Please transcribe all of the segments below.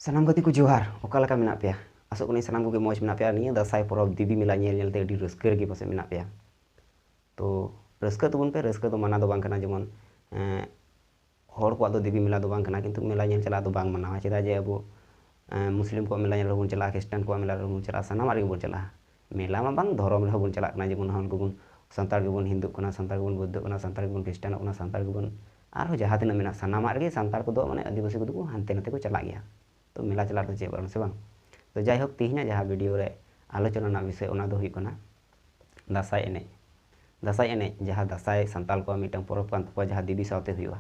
Sanam gati ku johar, oka leka menak peya. Asok kuni sanam koge moj menak peya niya dasai porob dibi mela nyel nyel te adi rauska rege pase menak peya. To rauska tubun pe, rauska do mana do bang kana jemon hor ko do dibi mela do bang kana kintu mela nyel chala do bang manawa cheda je abu muslim ko mela nyel bun chala, kristen ko mela bun chala, sanam ari bun chala. Mela ma bang dhorom reho bun chala kana jemon hon ko bun santar ge bun hindu kana, santar ge bun buddha kana, santar ge bun kristen kana, santar ge bun arho jaha tina menak sanamak rege santar ko do mane adibasi ko do hante nate ko chalak gया तो मेला चला तो check से बांग तो जायहोक तीहना जहाँ video रे आलोचना विषय ओना दो हुई कना दासाई एने जहाँ दासाई संताल को मिटन परब कान तको जहाँ दिबी सावते हुआ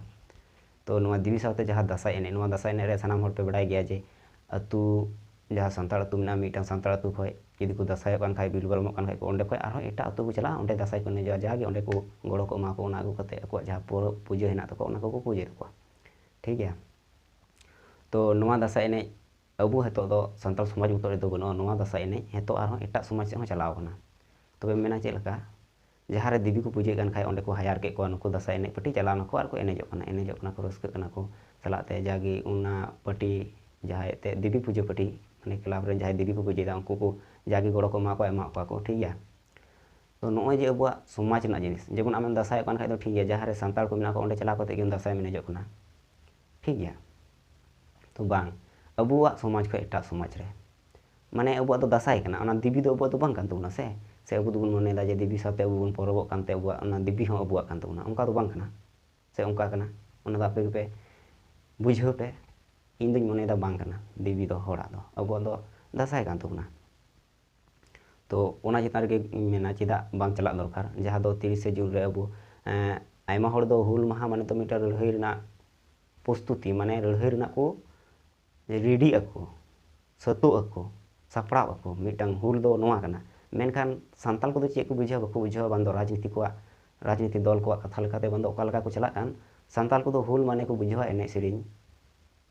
तो नुआ दिबी सावते जहाँ दासाई एने रे सानाम हर पे बड़ाई गया जे अतु जहाँ संताल अतु मेना मिटन संताल अतु खय यदि को दासाई कान खाय बिल बरम कान खाय को ओंडे खय आरो एटा अतु को चला ओंडे दासाई को ने जागे ओंडे को गड़ो को मा को ओना को कते को जहाँ परब पूजा हेना तको ओना को पूजा तको ठीक है। तो नुआ दासाई एने अबू हेतो दो संताल समाज मतो दो बनो नुआ दासाई एने हेतो आरो एटा समाज से हो चलाव कना तबे मेना चेक लका जहाँ रे देवी को पूजे कान खाय ओंडे को हायर के को नुको दासाई एने पटी चलाव नको आर को एनेजो कना को रस्क कना को चलाते जागी उना पटी जहाँ ते देवी पूजे पटी माने क्लाब रे जहाँ देवी को पूजे दा उनको को जागी गड़ो को मा को एमा को ठीक गया। तो नोय जे अबुआ समाज ना जिनिस जेमन आमें दासाई कान खाय दो ठीक गया जहाँ रे संताल को मेना को ओंडे चलाव कते गे दासाई मेनेजो कना ठीक गया। तो बांग अबुआ समाज को एटा समाज रे माने अबुआ तो दासाई कना ओना दिबी दो अबुआ तो बांग कान तबुना से अबु दोबुन मनेदा जे दिबी साथे अबु बन परबो कानते अबुआ ओना दिबी हो अबुआ कान तबुना उनका तो बांग कना से उनका कना ओना दा पे पे बुझो पे इन दुñ मनेदा बांग कना दिबी दो होड़ा दो अबुआ दो दासाई कान तबुना। तो ओना चितान रे मेना चिदा बांग चला दरकार जहाँ दो 30 जून रे अबु आयमा हड़ दो हुल माहा माने तो मिटा लड़ाई रना प्रस्तुति माने लड़ाई रना को रेडी ako सतो ako सापड़ा ako मिटang हुल दो नोआ कना मेनखान सांताल को चेक को बुझा बको बुझा बंदो राजनीति दल को कथा लेकाते बंदो ओका लका को चला कान सांताल को हुल माने को बुझा एने सेरिंग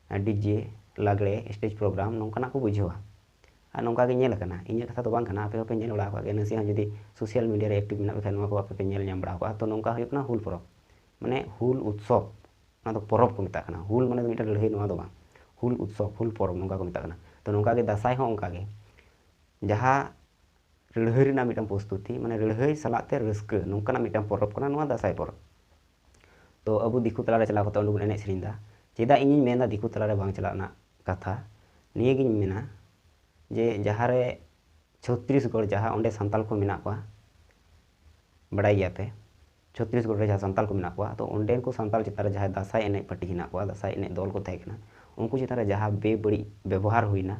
डीजे लागड़े स्टेज प्रोग्राम नोंकाना को बुझा आ नोंका गे नेल कना इnya कथा तो बांग कना आपे पे नेल बड़ा को गे नसी जदी सोशल मीडिया रे एक्टिव मेना बेखान को आपे पे नेल नाम बड़ा को तो नोंका हुई कना हुल परब माने हुल उत्सव ना तो परब को मेता कना हुल माने मिटा लड़ाई नोआ दो बांग हुल उत्सव हुल परब नोंका को मेता तो नोंका के दासाई हो ओंका के जहाँ लड़ाई रना मिटन प्रस्तुति माने लड़ाई सलाते रस्क नोंकाना मिटन परब कना नोआ दासाई परब। तो अबु दिखु तला रे चला कते ओंडुन एने सेरिंदा चेदा इᱧ मेना दिखु तला रे बांग चलाना कथा निये गिñ मेना जे जहाँ रे छत्तीसगढ़ जहाँ ओंडे संताल को मेना को बड़ाई गया पे छत्तीसगढ़ रे जहाँ संताल को मेना को तो ओंडे को संताल चितार जहाँ दासाई एने पट्टी हेना को दासाई एने दल को तहे कना उनको चितार जहाँ बेबड़ी व्यवहार हुईना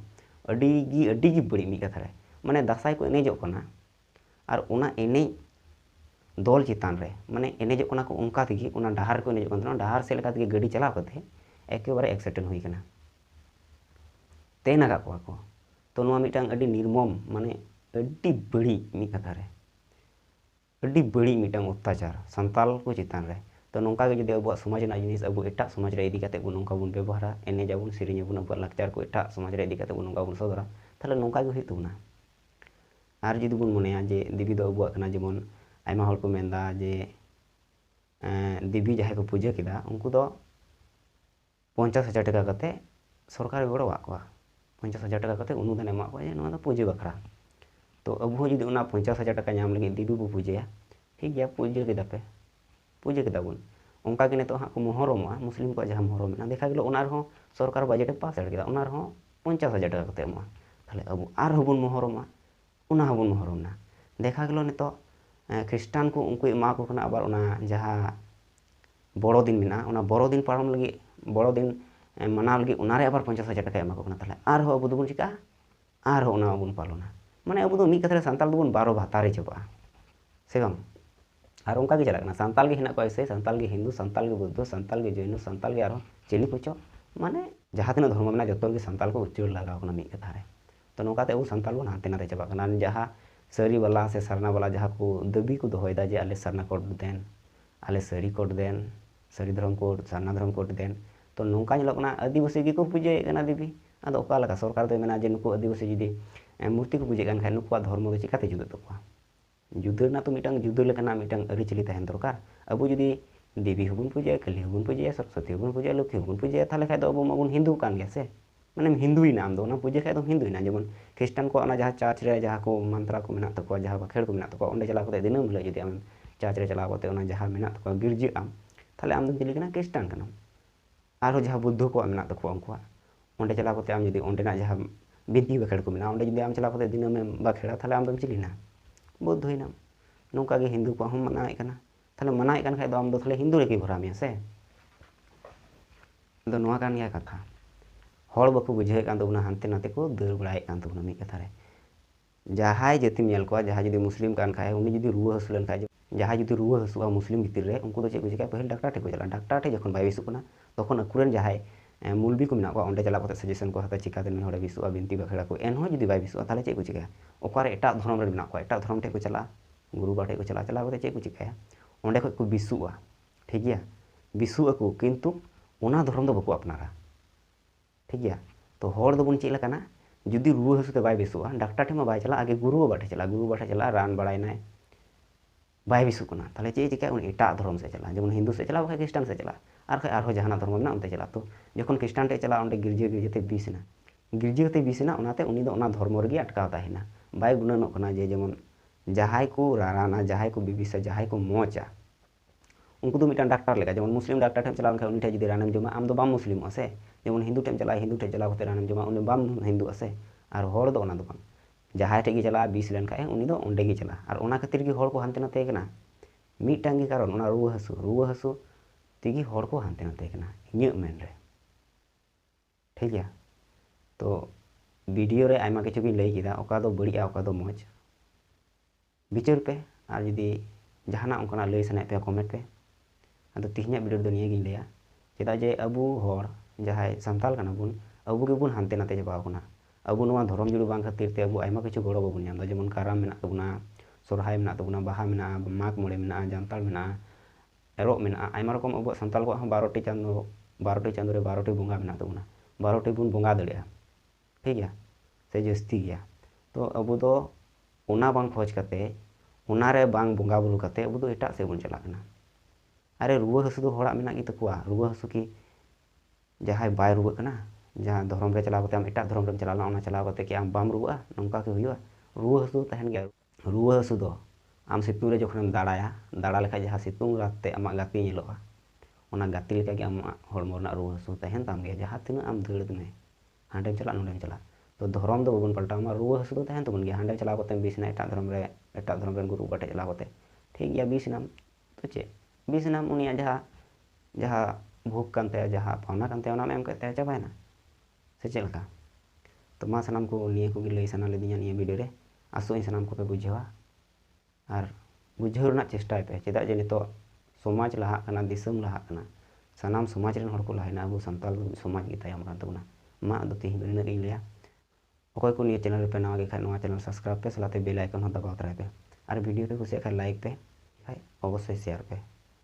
अड़ी बड़ी मी कथा रे माने दासाई को एनेजो कना और ओना एने दल चितान रे माने एनेजो कना को उनका तेगी ओना डहार को एनेजो कना डहार से लेका तेगी गाड़ी चलाव कते एकेबारे एक्सीडेंट हुई कना तेना का को तो नोआ मिटांग अड़ी निर्मम माने अड़ी बड़ी मी कथा रे अड़ी बड़ी मिटांग अत्याचार संताल को चितान रे तो नौका के जदि अब समाज ना जिनिस अब एटा समाज रे इदी काते बन नौका बन व्यवहारा एने जाबुन सेरिंग बन अब लाकचार को एटा समाज रे इदी काते बन नौका बन सदरा ताले नौका गे हुई तबना आर जदि बन मनेया जे देवी दो अब कना जेमन आयमा हर को मेनदा जे देवी जहाँ को पूजा किदा उनको दो 50,000 टाका काते सरकार गड़ो को 50,000 टाका काते अनुदान एमा को जे नोआ दो पूजा बखरा तो अब जदि उना 50,000 टाका नाम लगे देवी बो पूजा ठीक गया पूजा किदा पे पूजा किदा बन उनका के नितो हाँ को मोहरमोआ मुस्लिम को जहाँ मोहरम मेना देखा गेलो ओना रहो सरकार बजेट पास किदा ओना रहो 50,000 टाका काते एमा ताले अब आर हबुन मोहरमोआ ओना हबुन मोहरमना देखा गेलो नितो ख्रिस्टान को उनको एमा को कना आबार ओना जहाँ बड़ो दिन मेना ओना बड़ो दिन पारम लगी बड़ो दिन मनाव लगी ओना रे आबार 50,000 टाका एमा को कना ताले आर हो अब दोबुन चिका आर हो ओना बन पालोना माने अब दो मी कथा रे संताल दोबुन 12 भातारे चबा से बांग और उनका के चला संताल के हेना को ऐसे संताल के हिंदू संताल के बुद्ध संताल के जैन संताल के आरो चेली कोचो माने जहाँ तीन धर्म मेना जतो के संताल को उच्चर लगाव कना मी कथा रे तो नौकाते अब संताल बन हाते नाते चबा कना जहाँ सारी वाला से सरना वाला जहाँ को दबी को दोहयदा जे आले सरना कोड देन आले सारी कोड देन सारी धर्म कोड सरना धर्म कोड देन तो नौका ñelok कना आदिवासी को पूजे कना देवी आदो ओका लगा सरकार तो मेना जे नुको आदिवासी जदी मूर्ति को पूजे कान खाय नुको धर्म दो चिकाते जुदा तकवा जुदा ना तो मिटांग जुदा लेकाना मिटांग अरिचली तहन दरकार अब जदि देवी हबुन पूजा कली हबुन पूजा सरस्वती हबुन पूजा लक्ष्मी हबुन पूजा ताले खाय दो अब माबुन हिंदू कान गया से माने हिंदुइना आम दो ना पूजा खाय दो हिंदुइना जेमन ख्रिस्टान को जहाँ चार्च रे जहाँ को मंत्रा को मेना तको जहाँ बाखेड़ को मेना तको ओंडे चलाव कते दिनम हिलो जुदी आम चार्च रे चलाव कते ओना जहाँ मेना तको गिरजे आम थाले आम दो चिली कना ख्रिस्टान कना आरो जहाँ बुद्ध को मेना तको उनकुआ ओंडे चलाव कते आम जुदी ओंडेना जहाँ बिंती बाखेड़ को मेना ओंडे जुदी आम चलाव कते दिनम बाखेड़ा थाले आम दो चिलीना बुद्ध हुइना नौका गे हिंदू को हम मनाए कना थाले मनाए कन खाय दो आम दो थाले हिंदू रे की भरा मिया से दो नोआ कान गया कथा हड़ बाको बुझे कान तबना हानते नाते को दर बड़ाए कान तबना मी कथा रे जहाय जातिम नेल को जहां जुदी मुस्लिम कान खाय उनी जुदी रुवा हसु लन खाय जहां जुदी रुवा हसुआ मुस्लिम भितर रे उनको दो चेक चिका पहल डाक्टर ठे को चला डाक्टर ठे जखन बाय बिसु कना तखन अकुरेन जहाय मूलबी को मेना को ओंडे चला कते सजेशन को हता चिका देन हड़े बिसुआ बिनती बाखेड़ा को एन हो जुदी बाय बिसुआ ताले चेक को चिका ओकारे एटा धर्म रे मेना को एटा धर्म ठे को चला गुरु बाटे को चला चला कते चेक को चिकाया ओंडे खय को बिसुआ ठीक गया बिसुआ को किंतु ओना धर्म दो बको अपनारा ठीक गया तो हड़ दो बन चेक लकाना जुदी रुआ हसुते बाय बिसुआ डाक्टर ठे मा बाय चला आगे गुरु बाटे चला रान बड़ायनाय बाय बिसु कना ताले चे चिका उन एटा धर्म से चला जेमन हिंदू से चला बाय ख्रिस्टान से चला आर खय आरो जहाना धर्म मेना उनते चला तो जखन ख्रिस्टान टे चला उनते गिरजे ते बिसना उनाते उनी दो उना धर्म रेगे अटकाव ताहेना बाय गुणनों कना जे जेमन जहाय को राराना जहाय को बिबिसा जहाय को मोचा उनको तो मिटान डाक्टर लेगा जेमन मुस्लिम डाक्टर ठेम चला उनका उनी ठे जुदी रानेम जमा आम दो बाम मुस्लिम असे जेमन हिंदू ठेम चला कते रानेम जमा उनी बाम हिंदू असे आर हड़ दो ओना दो बाम जहाय ठे गे चला बिस लेन खाय उनी दो ओंडे गे चला आर ओना खातिर गे हड़ को हानते नाते कना मिटांग गे कारण ओना रुवा हसु तेगी हड़ को हानते नाते कना इᱧᱟᱹᱜ मेन रे ठीक गया तो वीडियो रे आयमा किछु गिन लई किदा ओका दो बड़िया ओका दो मौज बिचार पे आर जुदी जहाना ओंकना लई सनाय पे कमेंट पे आदो तिहिᱧाᱜ वीडियो दो निया गिन लैया चेदा जे अबु हड़ जहाय सांताल कना बुन अबु गे बुन हानते नाते जबाव कना अबु नोआ धर्म जुड़ी बांग खातिर ते अबु आयमा किछु गड़ो बाबुन नाम दा जेमन काराम मेना तबुना सोरहाय मेना तबुना बाहा मेना माग मोड़े मेना जानताल मेना एरोग मेना आयमा रकम अबु सांताल को 12टी चांदो रे 12टी बोंगा मेना तबुना 12टी बुन बोंगा दड़िया ठीक गया से जस्ती गया तो अबु दो ओना बांग खोज कते ओना रे बांग बोंगा बुरु कते अबु दो एटा से बुन चला कना अरे रुआ हसु दो हड़ा मेना गी तकुआ रुआ हसु की जहाय बाय रुआ कना जहाँ धर्म रे चलाव कते आम एटा धर्म रे चलाना ओना चलाव कते कि आम बाम रुआ नंका के हुआ रुआ हसु तहन गया रुआ हसु दो आम सितुंग रे जखन दाड़ा लेखा जहाँ सितुंग राते आमा गाती नेलोआ ओना गाती लेखा के आमा हड़मो रना रुआ हसु तहन ताम गया जहाँ तिना आम दड़ दमे हांडेम चला नोडेम चला तो धर्म दो बाबन पलटा मा रुआ हसु दो तहन तबन गया हांडे चलाव कते बिसना एटा धर्म रे गुरु बाटे चलाव कते ठीक गया बिसनाम तो चे बिसनाम उनिया जहाँ भूख कानते जहाँ पावना कानते ओना एम कते चाबायना से चलका तो मा सनाम को निया को लई सना लेदिया निया वीडियो रे आसो सनाम को पे बुझेवा और बुझाव रना चेष्टाय पे चेदा जे नितो समाज लहा कना दिसम लहा कना सनाम समाज रेन हड़ को लहायना अब सांताल समाज गे तायम कान तबना मा दो तिहि बिना गे लिया अकोय को निया चैनल पे नवा गे खाय नवा चैनल सब्सक्राइब पे सलाते बेल आइकन हो दबाव तराय पे और वीडियो पे कुछ खाय लाइक पे खाय अवश्य शेयर पे।